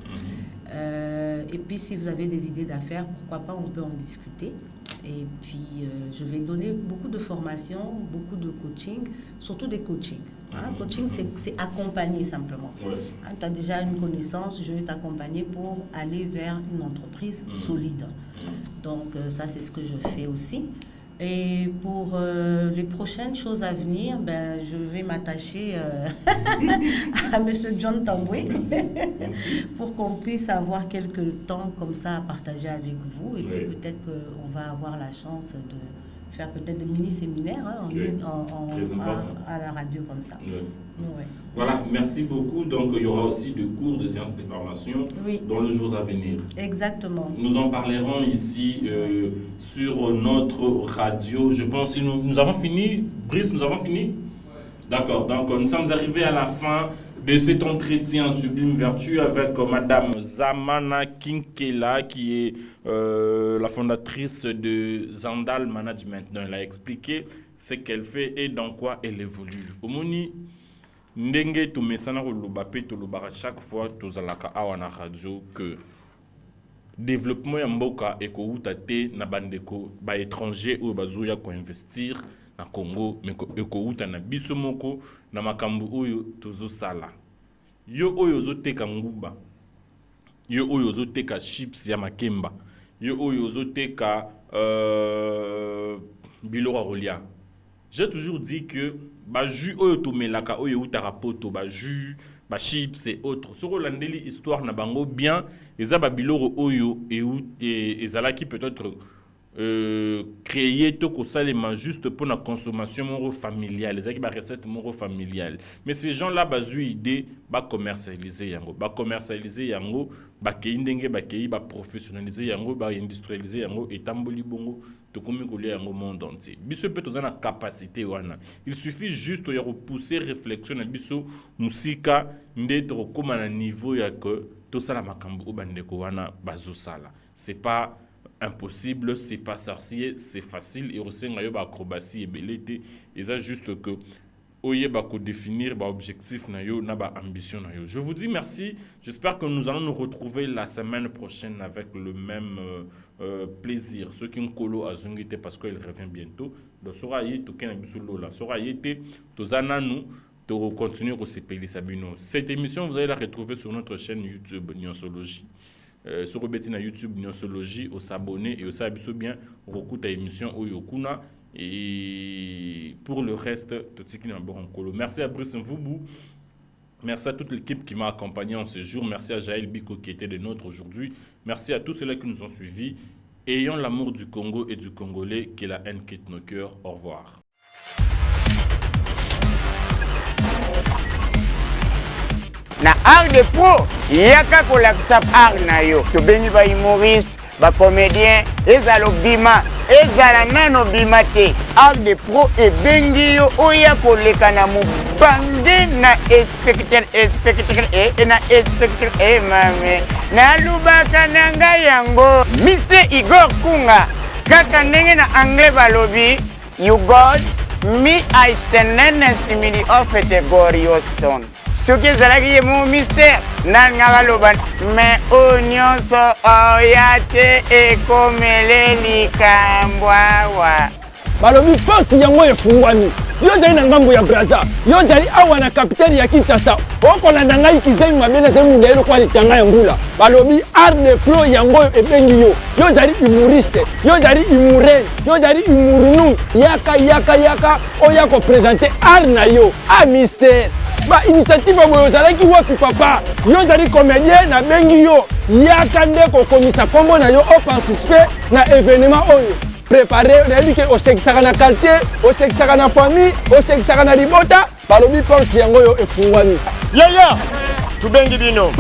Et puis si vous avez des idées d'affaires, pourquoi pas, on peut en discuter. Et puis je vais donner beaucoup de formations, beaucoup de coaching, surtout des coachings. Coaching, c'est accompagner simplement. Tu as déjà une connaissance, je vais t'accompagner pour aller vers une entreprise solide. Donc ça, c'est ce que je fais aussi. Et pour les prochaines choses à venir, je vais m'attacher à M. John Tamboué pour qu'on puisse avoir quelques temps comme ça à partager avec vous. Et puis peut-être qu'on va avoir la chance de faire peut-être des mini-séminaires à la radio comme ça. Voilà, merci beaucoup. Donc, il y aura aussi des cours, de séances de formation dans les jours à venir. Exactement. Nous en parlerons ici sur notre radio. Je pense que nous avons fini. Brice, nous avons fini? D'accord. Donc, nous sommes arrivés à la fin de cet entretien Sublime Vertu avec Madame Zamana Kinkela, qui est la fondatrice de Zandal Management. Donc, elle a expliqué ce qu'elle fait et dans quoi elle évolue. Omoni, ndenge to mesana ko lobape to lobara chaque fois to zalaka awana radio que développement ya mboka ekouta te na bandeko ba étranger ou bazuya ko investir na Congo mais ekouta na biso moko na makambu oyo tozo sala yo oyo zoteka nguba yo oyo zoteka chips ya makemba yo oyo zoteka biloko rolia. J'ai toujours dit que ba jus oyo to melaka oyo utarapoto ba jus ba chips et autres sur landeli histoire na bango bien eza ba biloko oyo et ezalaki peut-être créer to ko salema juste pour la consommation moro familiale ezaki ba recette moro familiale mais ces gens là bazu idée ba commercialiser yango ba kei ndenge ba kei ba professionnaliser yango ba industrialiser yango etamboli bongo to komi ko lia yango monde entier biso peut tozana capacité wana il suffit juste ya repousser réflexion na biso musika ndetro koma na niveau ya que to sala makambo o bandeko wana bazo sala c'est pas impossible, c'est pas sorcier, c'est facile et aussi on a eu acrobatie et belleté et ça juste que oye ba ko définir ba objectif na yo na ba ambition na yo. Je vous dis merci, j'espère que nous allons nous retrouver la semaine prochaine avec le même plaisir. Ceux qui ont colo à Zungite parce qu'il revient bientôt. Donc sera yé to ken bisulo la sera yé to zana nous to continuer au CPL Sabino. Cette émission vous allez la retrouver sur notre chaîne YouTube Nyonsologie. Sur Betina YouTube Nyonsologie, au s'abonner et au s'abonner bien au ta émission Oyokuna et pour le reste tout ce qui est en colo. Merci à Bruce Mvubu, merci à toute l'équipe qui m'a accompagné en ce jour, merci à Jaël Biko qui était de nôtres aujourd'hui, merci à tous ceux-là qui nous ont suivis. Ayons l'amour du Congo et du Congolais, que la haine quitte nos cœurs. Au revoir. Na art de pro yaka kolakisa art na yo tobengi ba humoriste ba comédien ezalo bima ezala nano bima te art de pro ebengi yo oya koleka na mubange na spectateur mame na lubaka nanga yango Mr. Igor Kunga kaka ndenge na anglais balobi you got me I stand next to me the offer the glorious stone. Ce qui est mon mystère, Nangaloban, mais Onyoso Oyate et comme les Likambwawa. Balobi porte yango efungwami. Yo zali na ngambo ya Braza. Yo zali awa na capitaine ya Kinshasa. Oko na ngai kizengi mabena se mundelo kwa litanga ya ngula. Balobi art de pro yango ebengi yo. Yo zali humoriste, yo zali humoren, yo zali humorunu. Yaka oya ko présenter art na yo. Ah mystère. Ba initiative moyo zalaki wapi papa. Yo zali comédien na bengi yo. Yaka ndeko komisa kombo na yo o participer na événement oyo. Préparer, on a dit que au sexe na quartier, au sexe na famille, au sexe na libota, balobi porte yango yo efungwami. Yaya, tu bengi bino.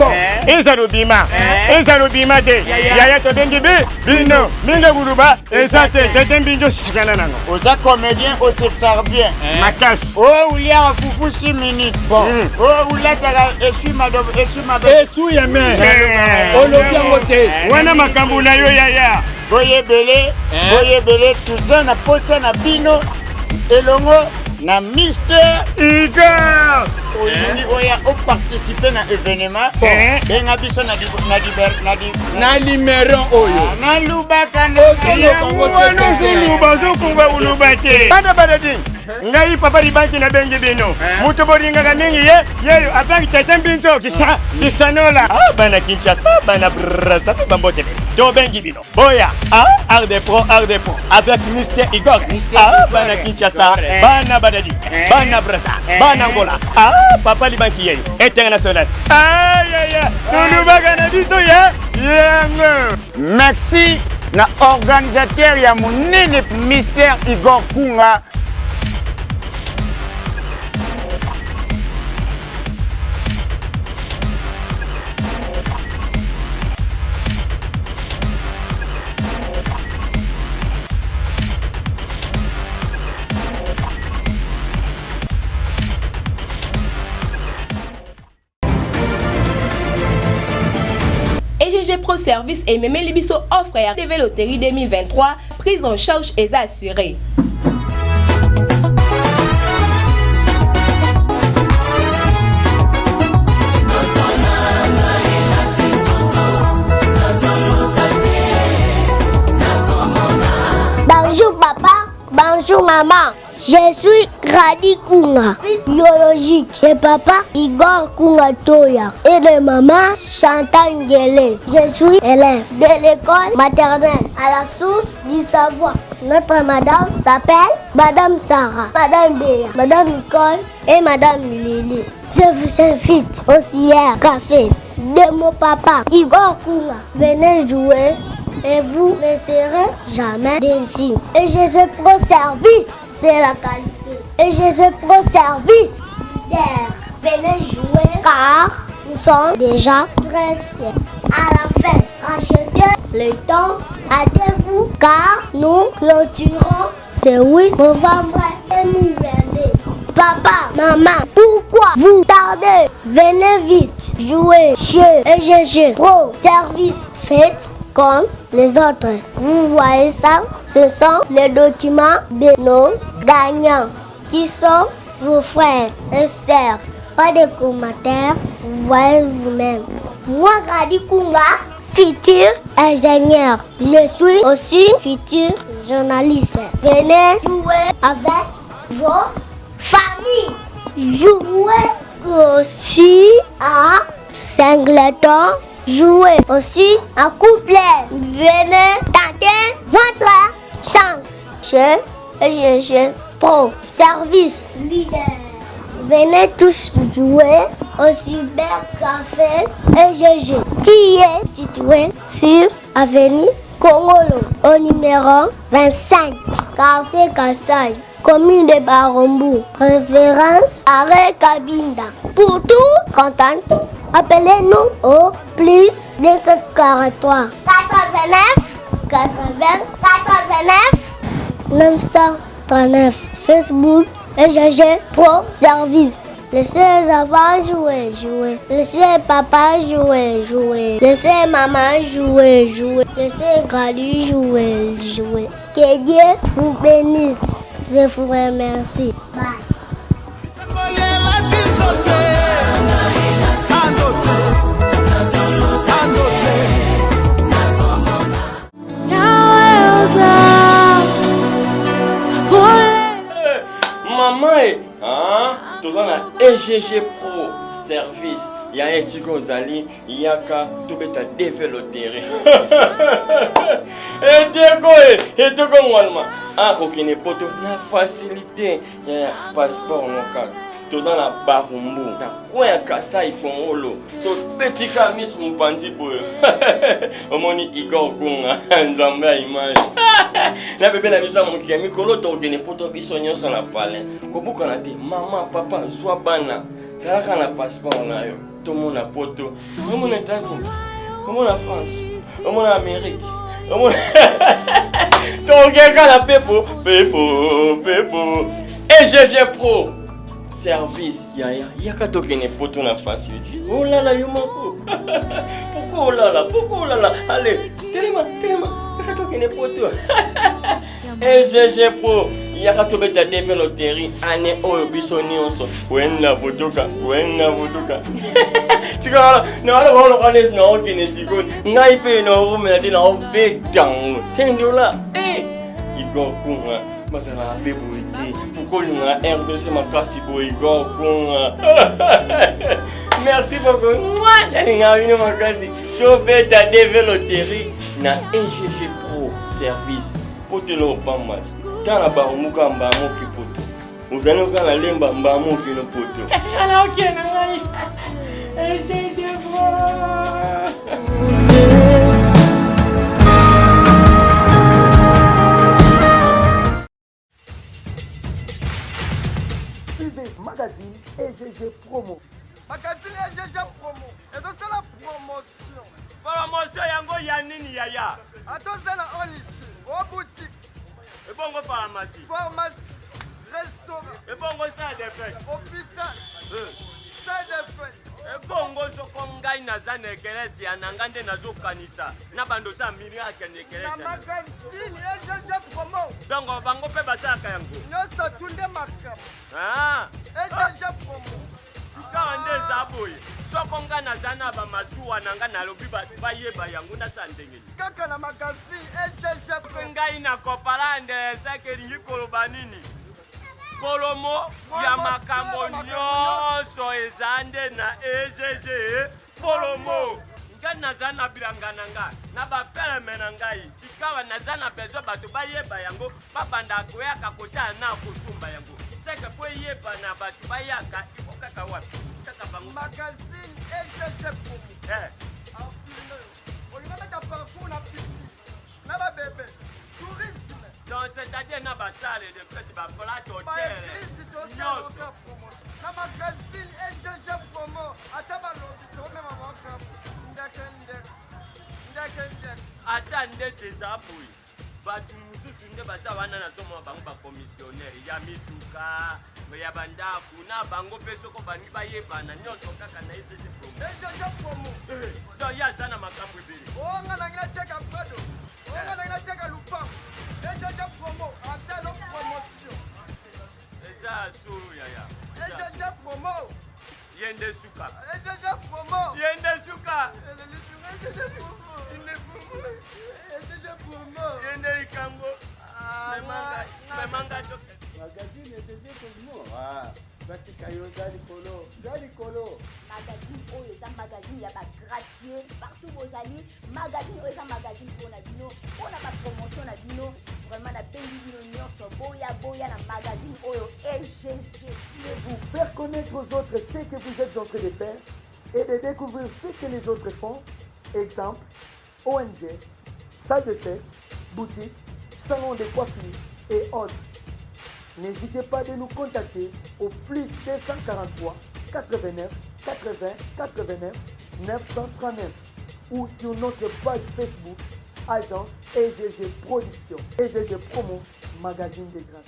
Ezalo bima te. Yaya to bengi bino. Minga buluba, ezate tetembinjo sakana nango. Oza comédien au sexe bien. Makas. Oh, il y a fufu 6 minutes. Bon. Oh, il y a esu madobe. Esu yeme. Olobi yango te. Wana makambu na yo yaya. Boye belé, tout na posa na bino, elongo na Mr. Igor. Olingi oya o participer na événement. Benga biso na numéro oyo. Na lubaka na wana zuluba zokumba ulubate. Bana ding. Ngai papa libanki na bengi bino. Muto boringa ka mingi yeyo afaki tetembinzo kisanola. Ah bana Kinshasa, bana Braza, bambote. Do bengi bino. Boya, art de pro avec Mr. Igor. Ah bana Kinshasa, bana badadi, bana Braza, bana Angola. Ah papa libanki yeyo international. Aïe tulubaga na biso ya. Merci na organisateur ya munene Mr. Igor Kunga. Pro Service et Mémé Libiso offre RTV Loterie 2023, prise en charge et assurée. Bonjour papa, bonjour maman. Je suis Grady Kunga, biologique. Et papa, Igor Kunga Toya. Et de maman, Chantal Ngele. Je suis élève de l'école maternelle à la source du savoir. Notre madame s'appelle Madame Sarah, Madame Béa, Madame Nicole et Madame Lily. Je vous invite au cybercafé de mon papa, Igor Kunga. Venez jouer et vous ne serez jamais déçus. Et je Pro Service, c'est la qualité. Et je Pro Service, leader. Venez jouer car nous sommes déjà pressés. À la fin, achetez le temps, hâtez-vous car nous clôturons ce 8 novembre 2022. Papa, maman, pourquoi vous tardez? Venez vite jouer chez EGG Pro Service. Faites comme les autres. Vous voyez ça? Ce sont les documents de nos gagnants qui sont vos frères et sœurs. Pas de commentaires, vous voyez vous-même. Moi, Grady Kunga, futur ingénieur. Je suis aussi futur journaliste. Venez jouer avec vos familles. Jouez aussi à Singleton. Jouez aussi en couplet. Venez tenter votre chance chez EGG Pro Service leader. Venez tous jouer au cybercafé EGG qui est situé sur avenue Congolo au numéro 25, quartier Kassai, commune de Barombu, référence arrêt Kabinda. Pour tout contact, appelez-nous au plus 243 89 80 89 939. Facebook EGG Pro Service. Laissez les enfants jouer. Laissez papa jouer. Laissez maman jouer. Laissez Grady jouer. Que Dieu vous bénisse. Je vous remercie. Bye. Maman, tout ça na EGG Pro Service. Il y a un siko zali, il y a qu'à tout bêta développer. Et tout comme moi, ah, qui n'est pas tout na facilité, il y a passeport mon cas. Tout ça na Barumbu, na quoi kasa ils font holo. So petit camis mon panzi pour. Omoni Igor Kunga, nzamba image. Na bébé na biso mon ki mikolo to qui n'est pas tout biso nyonso na palais. Ko buka na te maman papa zwa bana. Zalaka na passeport na yo. Tout le monde a poto. Tout le monde est États-Unis. Tout le monde a France. Tout le monde a Amérique. Tout le monde. Donc, quelqu'un a Pepo. EGG Pro Service. Y'a qu'à toquer les potos na facilité. Oh là là, Yomako. Pourquoi oh là là? Pourquoi oh là là? Allez, tellement. Y'a qu'à toquer les potos. EGG Pro. Y'a qu'à toquer ta développerie. Année au bisoni onso. Wenna votoka. Tika na wala wala kanes na oki ne sikon. Ngai pe no rume na tina o bedang. $5. Igor Kunga. Masala pe boite. Pourquoi nga RDC makasi bo Igor Kunga. Merci beaucoup. Moi, nga vino makasi. To beta développerie na EGG Pro Service. Potelo pamba. Tana ba umuka mbamo kipoto. Uzana kana lemba mbamo kino poto. Ala oki na ngai. EGG Pro. Magazine EGG Promo. Magazine EGG Promo. Et donc c'est la promotion. Promotion yango ya nini yaya? Attention na oli. Au boutique. Et bon go pharmacie. Pharmacie. Restaurant. Et bon go ça de fête. Hôpital. Ça de fête. Et bon go so konga ngai naza na ekelezia na ngai nde nazokanisa na bando za million akende ekelezia na magazine EGG promo donc bango mpe basalaka yango nyonso tunde makambo EGG promo kaka nde eza boye soko nga naza na bamasuwa na nga nalobi bayeba yango nasa ndenge kaka na magazine EGG mpe ngai na kopalande ezaki elingi koloba nini polomo ya makambo nyonso eza nde na EGG polomo ngai naza na bilanga na ngai na bapeleme na ngai sikawa naza na bezo bato bayeba yango babanda koyaka kotala na kosumba yango seke po eyeba na bato bayaka iko kaka wapi kaka bango magazine EGG promo olinga parcours na pipi na babebe tourisme donc c'est-à-dire na basale de fête bakola hotel nyonso na magazine EGG promo ata balobi tomema makamu ndeke ata ndete eza boye bato mosusu nde baza wana nazomona bango bakomissionnaire ya mituka ya bandako na bango mpe soko bangi bayebana nyonso kaka na EGG promo donc ye aza na makambo ebele onga nangila teka fredo onga nangila teka lupango EGG promo ata no promotion eza solo yaya EGG promo yende suka EGG promo yende suka yende likambo memanga toke magazine EGG promo batika yo za likolo magazine oyo eza magazine ya bagracieux partout bozali magazine oyo eza magazine mpona bino mpona bapromotion na bino vraiment nabengi bino nyonso boya na magazine oyo EGG. Vous faire connaître aux autres ce que vous êtes en train de faire et de découvrir ce que les autres font. Exemple, ONG, salle de fête, boutique, salon de coiffure et autres. N'hésitez pas de nous contacter au plus 243 89 80 89 939 ou sur notre page Facebook Agence EGG Production, EGG Promo, magazine des grands.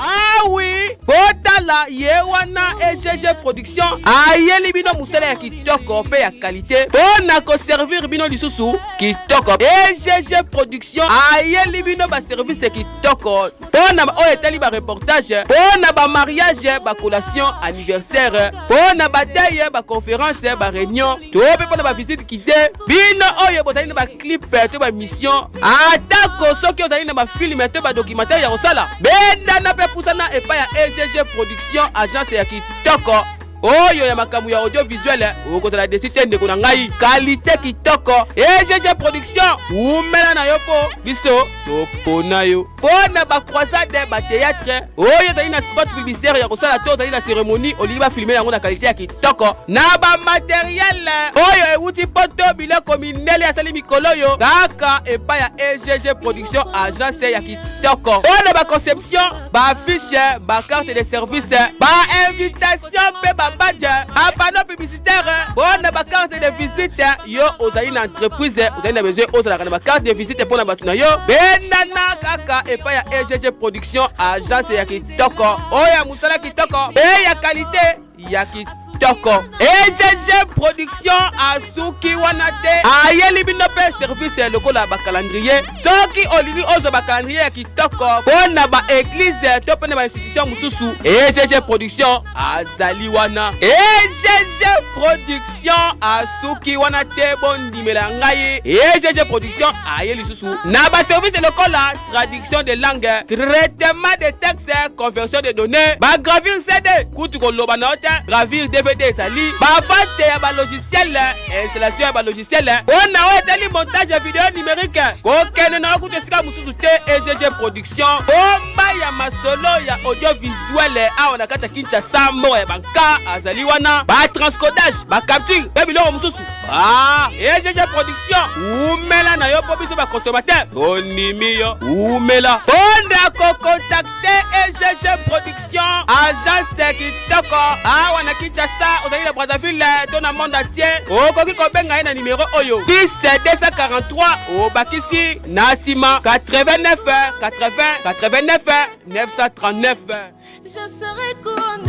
Ah oui, botala yewana EGG Production ayeli bino musala ya kitoko pe ya qualité pona ko servir bino lisusu kitoko. EGG Production ayeli bino ba service kitoko pona oyo etali ba reportage pona ba mariage ba collation anniversaire pona ba deuil ba conférence ba réunion to pe pona ba visite kité bino oyo botali na ba clip to ba mission atako soki ozali na ba film to ba documentaire ya kosala benda na pe pusana epa ya EGG Production agence ya kitoko oyo ya makambo ya audiovisuel okotala desite ndeko na ngai qualité kitoko. EGG Production umela na yo po biso topona yo pona ba croisade ba théâtre oyo tali na spot publicitaire ya kosala to tali na cérémonie oliba filmer yango na qualité ya kitoko na ba matériel oyo euti poto biloko minele ya sali mikolo yo kaka epa ya EGG Production agence ya kitoko pona ba conception ba affiche ba carte de service ba invitation pe ba badge a panneau publicitaire pona ba carte de visite yo ozali na entreprise ozali na besoin ozala na ba carte de visite pona batu na yo bendana kaka epa ya EGG Production agence ya kitoko oya musala kitoko e ya qualité ya kitoko. EGG Production asuki wana te ayeli bino pe service lokola ba calendrier soki olili ozo ba calendrier ya kitoko pona ba église to pona ba institution mususu EGG Production azali wana. EGG Production asuki wana te bondimela ngai EGG Production ayeli susu na ba service lokola traduction de langue traitement de texte conversion de données ba gravure CD kutu koloba na ota gravure DVD sali ba vente ya ba logiciel installation ya ba logiciel on a etali montage vidéo numérique ko kene na kutu sika mususu te EGG Production bomba ya masolo ya audiovisuel a on a kata Kinshasa mo ya banka azali wana ba transcodage ba capture ba biloko mususu EGG Production umela na yo po biso ba consommateur onimi yo umela onda ko contacter EGG Production agence kitoko wana Kinshasa Kinshasa, aux amis de Brazzaville, ton monde entier. Au Koki Kobenga na numéro Oyo. 10 243 au Bakissi, Nassima 89 80 89 939. Je serai couronné.